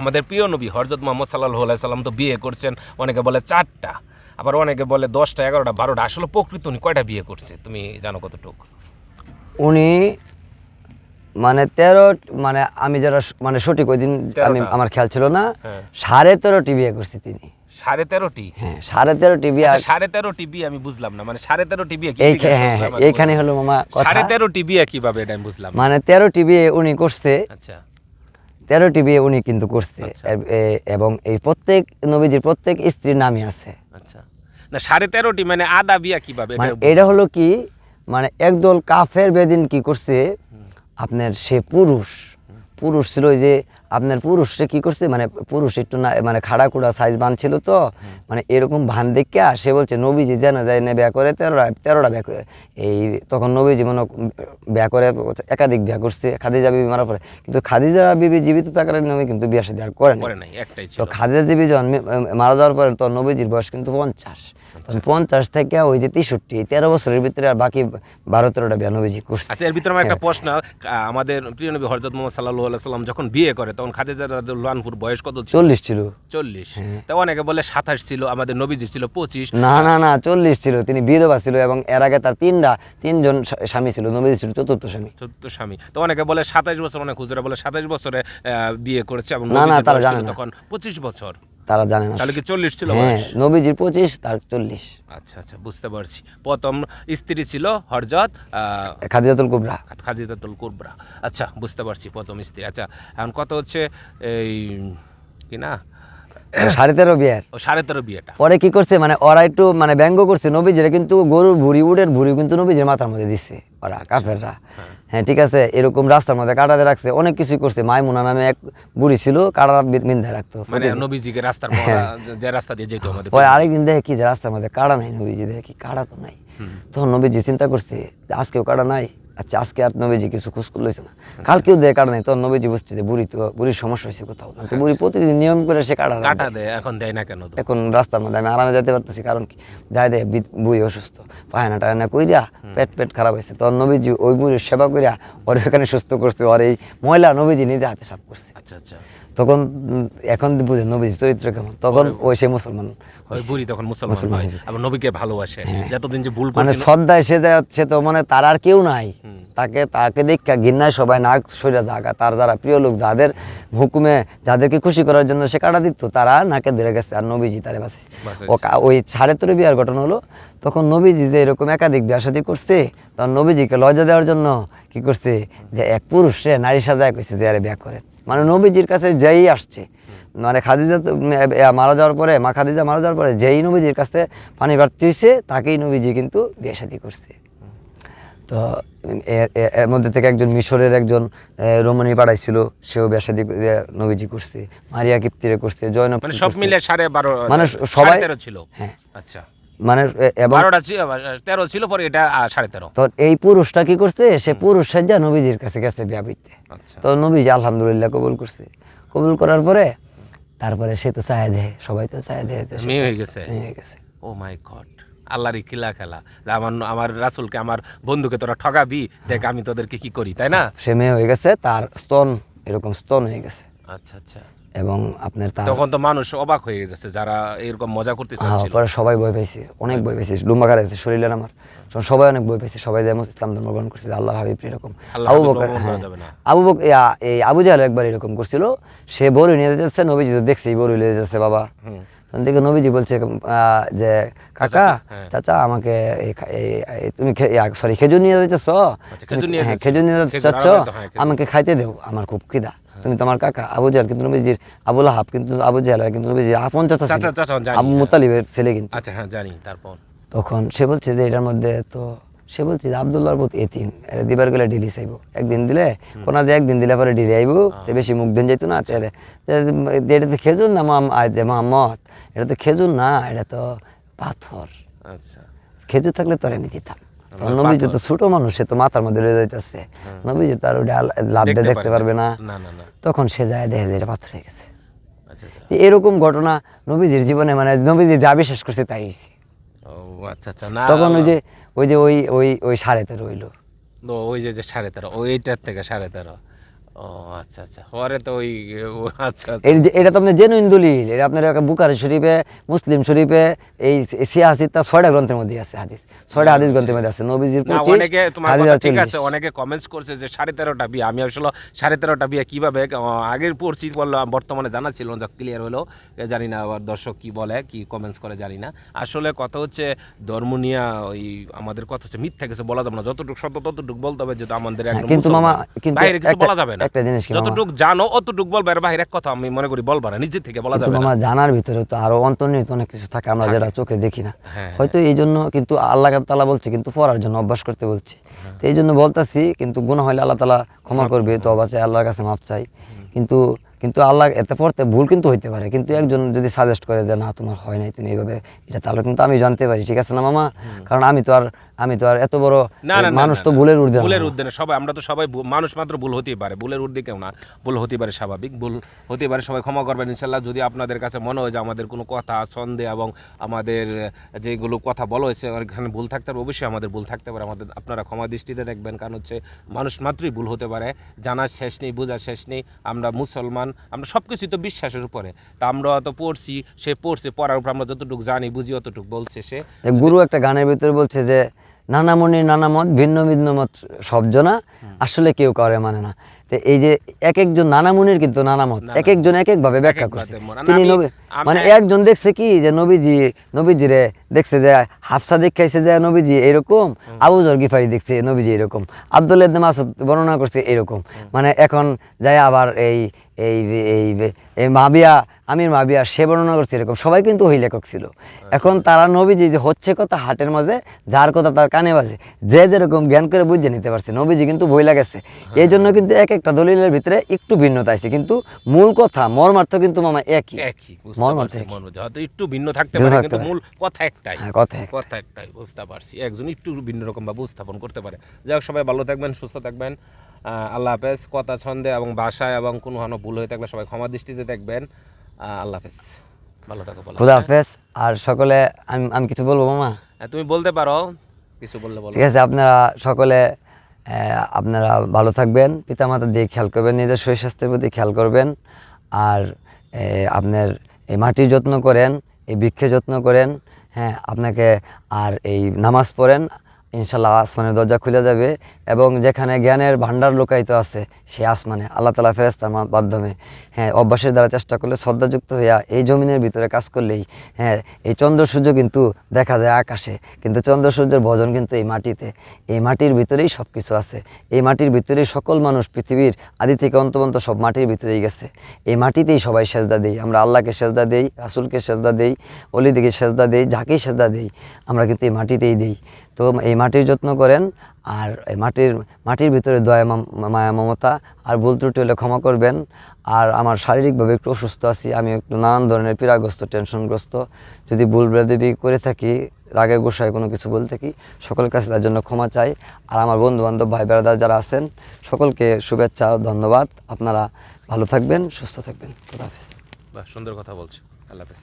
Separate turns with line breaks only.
আমাদের প্রিয় নবী হযরত মুহাম্মদ সাল্লাল্লাহু আলাইহি সাল্লাম তো বিয়ে করছেন, অনেকে বলে 4টা, আবার অনেকে বলে 10টা, 11টা, 12টা। আসলে প্রকৃত উনি কয়টা বিয়ে করছে তুমি জানো কতটুকু?
উনি মানে 13, মানে আমি যারা মানে সঠিক ওই দিন আমি
13টা।
আমার খেয়াল ছিল না,
হ্যাঁ।
13.5টি বিয়ে করছে তিনি।
13.5টি?
হ্যাঁ, 13.5টি বিয়ে।
13.5টি বিয়ে আমি বুঝলাম না, মানে 13.5টি বিয়ে কি?
হ্যাঁ, এইখানে হলো মামা কথা।
13.5টি বিয়ে কিভাবে, এটা আমি বুঝলাম না।
মানে 13টি বিয়ে উনি করছে।
আচ্ছা
13টি বিয়ে উনি কিন্তু করছে।
আচ্ছা।
এবং এই প্রত্যেক নবীজির প্রত্যেক স্ত্রীর নামই আছে।
আচ্ছা, না 13.5টি মানে আদা বিয়া কিভাবে?
মানে এটা হলো কি, মানে একদল কাফের বেদিন কি করছে, আপনার সে পুরুষ ছিল, ওই যে আপনার পুরুষে কি করছে, মানে পুরুষ একটু না মানে খাড়া কুড়া সাইজ বান ছিল তো, মানে এরকম ভান দেখে সে বলছে নবীজি যেন যায় না বিয়া করে 13টা বিয়া করে। এই তখন নবীজি মনে বিয়া করে একাধিক বিয়া করছে খাদিজা বিবি মারা পরে, কিন্তু খাদিজা বিবি জীবিত থাকার নবী কিন্তু বিয়া শাদী আর করে নাই, একটাই ছিল। তো খাদিজা বিবি যখন মারা যাওয়ার পরে তো নবীজির বয়স কিন্তু 50। 50 থেকে ওই যে 63, 13 বছরের ভিতরে আর বাকি 12-13টা বিয়া নবীজি করছে।
আচ্ছা, এর ভিতরে আমার একটা প্রশ্ন, আমাদের প্রিয় নবী হযরত মুহাম্মদ সাল্লাল্লাহু আলাইহি সাল্লাম যখন বিয়ে করে তখন খাদিজা রাদিয়াল্লাহু আনহার বয়স কত ছিল?
40 ছিল।
40? তো অনেকে বলে 27 ছিল, আমাদের নবীজির ছিল 25।
না 40 ছিল। তিনি বিধবা ছিল এবং এর আগে তার তিনজন স্বামী ছিল, নবীজি ছিল চতুর্থ স্বামী।
তো অনেকে বলে 27 বছর, অনেক হুজুরা বলে 27 বছরে বিয়ে করেছে এবং
না
নবীজির
তারা
বয়স
জানে
ছিল
না,
তখন 25 বছর।
তারা জানে না।
তাহলে কি 40 ছিল
হ্যাঁ,
বয়স?
নবীজির 25, তার 40।
আচ্ছা আচ্ছা, বুঝতে পারছি। প্রথম স্ত্রী ছিল হযরত
খাদিজাতুল কুবরা।
খাদিজাতুল কুবরা। আচ্ছা, বুঝতে পারছি, প্রথম স্ত্রী। আচ্ছা, এখন কত হচ্ছে এই কি না
13.5 বিয়ার
13.5 বিয়েটা
পরে কি করছে, মানে ওরা একটু মানে ব্যঙ্গ করছে নবীজির, কিন্তু গরুর ভুড়ি, উটের ভুড়ি কিন্তু নবীজির মাথার মধ্যে দিচ্ছে ওরা কাফেররা। হ্যাঁ ঠিক আছে, এরকম রাস্তার মধ্যে কাটাতে রাখছে, অনেক কিছুই করছে। মাইমুনা নামে এক বুড়ি ছিল, কাটা বিন্ধায় রাখতো,
মানে নবীজিকে রাস্তার যে রাস্তা দিয়ে যেত আমাদের।
পরে আরেকদিন দেখে কি যে রাস্তার মধ্যে কাটা নাই, নবীজি দেখে কি কাটা তো নাই। তখন নবীজি চিন্তা করছে যে আজকেও কাটা নাই, আচ্ছা আজকে আর নবীজি কিছু খোঁজ করলেছে না, কালকেও দেয় কাটা নাই। তখন নবীজি বুঝছে যে বুড়ির সমস্যা হয়েছে কোথাও, তো বুড়ি প্রতিদিন নিয়ম করে সে কাটা
দেয়, এখন দেয় না কেন?
এখন রাস্তার মধ্যে আমি আরামে যেতে পারতেছি, কারণ কি যাই দেয় বুড়ি অসুস্থ, পায়না টায়না কইরা পেট খারাপ হয়েছে। তখন নবীজি ওই বুড়ির সেবা কইরা ওর এখানে সুস্থ করছে, আর এই ময়লা নবীজি নিজে হাতে সাফ করছে।
আচ্ছা আচ্ছা,
তখন এখন বুঝে নবীজি চরিত্র কেমন, তখন ওই সে মুসলমান,
ওই বুড়ি তখন মুসলমান হয়, আবার নবীকে ভালোবাসে। যতদিন যে ভুল
মানে
করছিল,
শ্রদ্ধায় সে তো মানে তার আর কেউ নাই, তাকে দেখা ঘৃণায় সবাই নাক সইরা জাগা, তার যারা প্রিয় লোক, যাদের হুকুমে যাদেরকে খুশি করার জন্য সে কাটা দিত, তারা নাকে ধরে গেছে, আর নবীজি তারে বাঁচাইছে। ওই 13.5 বিয়ার ঘটনা হলো, তখন নবীজি যে এরকম একাধিক বিয়া শাদী করছে, তখন নবীজিকে লজ্জা দেওয়ার জন্য কি করছে, যে এক পুরুষ সে নারী সাজায় কইছে যে আরে বিয়া করেন। মানে নবীজির কাছে যেই আসছে, মানে খাদিজা মারা যাওয়ার পরে, মা খাদিজা মারা যাওয়ার পরে যেই নবীজির কাছে পানি প্রার্থী হয়েছে, তাকেই নবীজি কিন্তু বিয়ে শাদী করছে। তো এর মধ্যে থেকে একজন মিশরের একজন রমণী পাঠাইছিল, সেও বিয়ে শাদী নবীজি করছে, মারিয়া কিপ্তিরে করছে, জয়নব,
মানে সব মিলে 12.5,
মানে সবাই
13.5 ছিল।
হ্যাঁ,
আচ্ছা,
মানে
12টা ছিল, 13 ছিল, পরে এটা 13.5।
তো এই পুরুষটা কি করছে, সে পুরুষ সাজ্জা নবীজির কাছে গেছে বিয়া বইতে। তো নবীজি আলহামদুলিল্লাহ কবুল করছে। কবুল করার পরে তারপরে সে তো চায় দেয়, সবাই তো চায় দেয়,
মেয়ে হয়ে গেছে। ও মাই গড, আল্লাহরই কিলা খেলা, যে আমার রাসূলকে, আমার বন্ধুকে তোরা ঠগাবি, দেখ আমি তোদেরকে কি করি, তাই না?
সে মেয়ে হয়ে গেছে, তার স্তন এরকম স্তন হয়ে গেছে।
আচ্ছা আচ্ছা,
এবং আপনার
তখন তো মানুষ অবাক হয়ে গেছে, যারা এরকম মজা করতে চাচ্ছিল।
পরে সবাই ভয় পাইছে, অনেক ভয় পাইছে, লুম্বা গাড়াইছে শরীরের আমার, সবাই অনেক ভয় পাইছে, সবাই যেমন ইসলাম ধর্ম গ্রহণ করছে, আল্লাহর হাবিব এরকম। আবু বকর, এই আবু জাহেল একবার এরকম করছিল, সে বড়ি নিয়ে যাচ্ছে, নবীজি তো দেখছে বড়ি নিয়ে যাচ্ছে বাবা, দেখে নবীজি বলছে যে কাকা, চাচা আমাকে তুমি খেজুর নিয়ে যাইতেছ, খেজুর নিয়ে যাচ্ছ, আমাকে খাইতে দেও, আমার খুব খিদা, তুমি তো আমার কাকা। আবু জাহেল কিন্তু নবীজির, আবু লাহাব কিন্তু, আবু জাহেল কিন্তু নবীজির আপন চাচা ছিল, আবু মুতালিবের ছেলে কিন্তু।
আচ্ছা হ্যাঁ জানি। তারপর
তখন সে বলছে যে এটার মধ্যে তো, সে বলছে যে আব্দুল্লাহর বহুত এতিম, এরা দিবার গেলে ডেলি চাইবো, একদিন দিলে কোনা যে একদিন দিলে পরে ডেলি আইবো, বেশি মুখ দিন যাইতো না। এটা তো খেজুর না মোহাম্মদ, এটা তো খেজুর না, এটা তো পাথর।
আচ্ছা,
খেজুর থাকলে তোর আমি দিতাম। নবীজি তো ছোট মানুষ, সে তো মাথার মধ্যে রয়ে যাইতেছে, নবীজি তো আর ওটা লাভ দিয়ে দেখতে পারবে না। তখন সে যায় দেখে যে এটা পাথর হয়ে গেছে। এরকম ঘটনা নবীজির জীবনে, মানে নবীজি যা বিশ্বাস করছে তাই হয়েছে। তখন ওই যে 13.5 হইলো,
ওই যে 13.5, ওইটার থেকে 13.5। ও আচ্ছা আচ্ছা, পরে তো ওই আচ্ছা আচ্ছা
এটা তো আপনার জেনুইন দলিল, এটা আপনার বুখারী শরীফে, মুসলিম শরীফে, এই সিয়াসিতা 6টা গ্রন্থের মধ্যে আছে হাদিস, 6টা হাদিস গ্রন্থের মধ্যে আছে। নবীজির
না
25,
অনেকে তোমার
হাদিস
কথা
আর
ঠিক
40।
আছে, অনেকে কমেন্টস করছে যে 13.5টা বিয়ে। আমি আসলে 13.5টা বিয়ে কিভাবে আগের পড়ছি বললাম, বর্তমানে জানা ছিল না, ক্লিয়ার হলো জানি না, আবার দর্শক কি বলে কি কমেন্টস করে জানি না। আসলে কথা হচ্ছে ধর্ম নিয়ে ওই আমাদের কথা হচ্ছে মিথ্যা কিছু বলা যাবে না, যতটুকু সত্য ততটুকু বলতে হবে, যেহেতু আমাদের একদম
কিন্তু মামা, কিন্তু
বাইরে কিছু বলা যাবে না,
একটা জিনিস কি মামা,
যতটুকু জানো অতটুকু বলবে, আর বাইরে এক কথা আমি মনে করি বলবা না, নিজে থেকে বলা
কিন্তু
যাবে না।
মামা জানার ভিতরে তো আরো অন্তর্নিহিত অনেক কিছু থাকে, আমরা যেটা চোখে দেখি না।
হ্যাঁ
হয়তো এই জন্য কিন্তু আল্লাহ তাআলা বলছে কিন্তু পড়ার জন্য অভ্যাস করতে বলছে, তো এই জন্য বলতাছি। কিন্তু গুনাহ হইলে আল্লাহ তাআলা ক্ষমা করবে, তওবা চাই, আল্লাহর কাছে মাপ চাই। কিন্তু কিন্তু আল্লাহ এতে পড়তে ভুল কিন্তু হইতে পারে, কিন্তু একজন যদি সাজেস্ট করে যে না তোমার হয় নাই, তুমি এইভাবে এটা, তাহলে কিন্তু আমি জানতে পারি, ঠিক আছে না মামা? কারণ আমি তো আর এত বড়
না না
মানুষ তো ভুলের ঊর্ধ্বে না।
ভুলের ঊর্ধ্বে না, সবাই আমরা তো সবাই মানুষ মাত্র, ভুল হতেই পারে, ভুলের ঊর্ধ্বে কেউ না, ভুল হতে পারে, স্বাভাবিক ভুল হতে পারে, সবাই ক্ষমা করবেন ইনশাল্লাহ। যদি আপনাদের কাছে মনে হয় যে আমাদের কোনো কথা সন্দেহ এবং আমাদের যেগুলো কথা বলা হয়েছে এখানে ভুল থাকতে পারে, অবশ্যই আমাদের ভুল থাকতে পারে, আমাদের আপনারা ক্ষমা দৃষ্টিতে দেখবেন। কারণ হচ্ছে মানুষ মাত্রই ভুল হতে পারে, জানার শেষ নেই, বোঝার শেষ নেই। আমরা মুসলমান, আমরা সব কিছুই তো বিশ্বাসের উপরে, তা আমরা তো পড়ছি, সে পড়ছে, পড়ার উপর আমরা যতটুকু জানি বুঝি অতটুকু বলছে সে।
গুরু একটা গানের ভিতরে বলছে যে নানা মনির নানা মত, ভিন্ন ভিন্ন মত সব জনা, আসলে কেউ করে মানে না। তো এই যে এক একজন নানা মুনির কিন্তু নানা মত, এক একজন এক এক ভাবে ব্যাখ্যা করছে। তিনি মানে একজন দেখছে কি যে নবীজিরে দেখছে যে হাফসা দেখাইছে যে নবীজি এরকম, আবু যর গিফারি দেখছে নবীজি এরকম, আব্দুল্লাহ ইবনে মাসউদ বর্ণনা করছে এরকম। মানে এখন যায় আবার এই এই এই মাবিয়া, আমির মাবিয়া, সে বর্ণনা করছে এরকম। সবাই কিন্তু ওই লেখক ছিল। এখন তারা নবীজি যে হচ্ছে কথা হাটের মাঝে, যার কথা তার কানে বাজে, যে যেরকম জ্ঞান করে বুঝে নিতে পারছে। নবীজি কিন্তু বই লাগাছে, এই জন্য কিন্তু এক একটা দলিলের ভিতরে একটু ভিন্নতা আছে, কিন্তু মূল কথা মর্মার্থ কিন্তু মামা একই। মর্মার্থ
হয়তো একটু ভিন্ন থাকতে পারে, কিন্তু মূল কথা একটাই, কথা একটাই, বুঝতে পারছি। একজন একটু ভিন্ন রকম ভাবে উপস্থাপন করতে পারে। যাই হোক, সবাই ভালো থাকবেন, সুস্থ থাকবেন, আল্লাহ হাফেজ। কথা ছন্দে এবং ভাষায় এবং কোনো ভুল হয়ে থাকলে সবাই ক্ষমা দৃষ্টিতে দেখবেন। আল্লাহ হাফেজ, ভালো থাকো।
খুদা হাফেজ। আর সকলে আমি কিছু বলবো মামা?
তুমি বলতে পারো, কিছু বললে বলো।
ঠিক আছে, আপনারা সকলে আপনারা ভালো থাকবেন, পিতামাতার দিকে খেয়াল করবেন, নিজের শরীর স্বাস্থ্যের প্রতি খেয়াল করবেন। আর আপনার এই মাটির যত্ন করেন, এই বৃক্ষে যত্ন করেন। হ্যাঁ, আপনাকে আর এই নামাজ পড়েন, ইনশাল্লাহ আসমানের দরজা খুলে যাবে। এবং যেখানে জ্ঞানের ভান্ডার লুকায়িত আছে, সে আসমানে আল্লাহ তাআলা ফেরেশতার মাধ্যমে, হ্যাঁ, অভ্যাসের দ্বারা চেষ্টা করলে, শ্রদ্ধাযুক্ত হইয়া এই জমিনের ভিতরে কাজ করলেই, হ্যাঁ, এই চন্দ্র সূর্য কিন্তু দেখা যায় আকাশে, কিন্তু চন্দ্র সূর্যের ভজন কিন্তু এই মাটিতে। এই মাটির ভিতরেই সব কিছু আছে, এই মাটির ভিতরেই সকল মানুষ, পৃথিবীর আদি থেকে অন্ত পর্যন্ত সব মাটির ভিতরেই গেছে। এই মাটিতেই সবাই সেজদা দেই, আমরা আল্লাহকে সেজদা দেই, রাসূলকে সেজদা দেই, ওলিদিকে সেজদা দেই, যাকেই সেজদা দেই আমরা কিন্তু এই মাটিতেই দেই। তো এই মাটির যত্ন করেন, আর এই মাটির ভিতরে দয়া, মায়া, মমতা। আর ভুল ত্রুটি হলে ক্ষমা করবেন। আর আমার শারীরিকভাবে একটু অসুস্থ আছি, আমি একটু নানান ধরনের পীড়াগ্রস্ত, টেনশনগ্রস্ত। যদি ভুল বেয়াদবি করে থাকি, রাগে গোসায় কোনো কিছু বলে থাকি, সকলের কাছে তার জন্য ক্ষমা চাই। আর আমার বন্ধুবান্ধব, ভাই বেড়াদার যারা আছেন, সকলকে শুভেচ্ছা, ধন্যবাদ। আপনারা ভালো থাকবেন, সুস্থ থাকবেন। খুদা হাফেজ।
বাহ, সুন্দর কথা বলছো। আল্লাহ হাফেজ।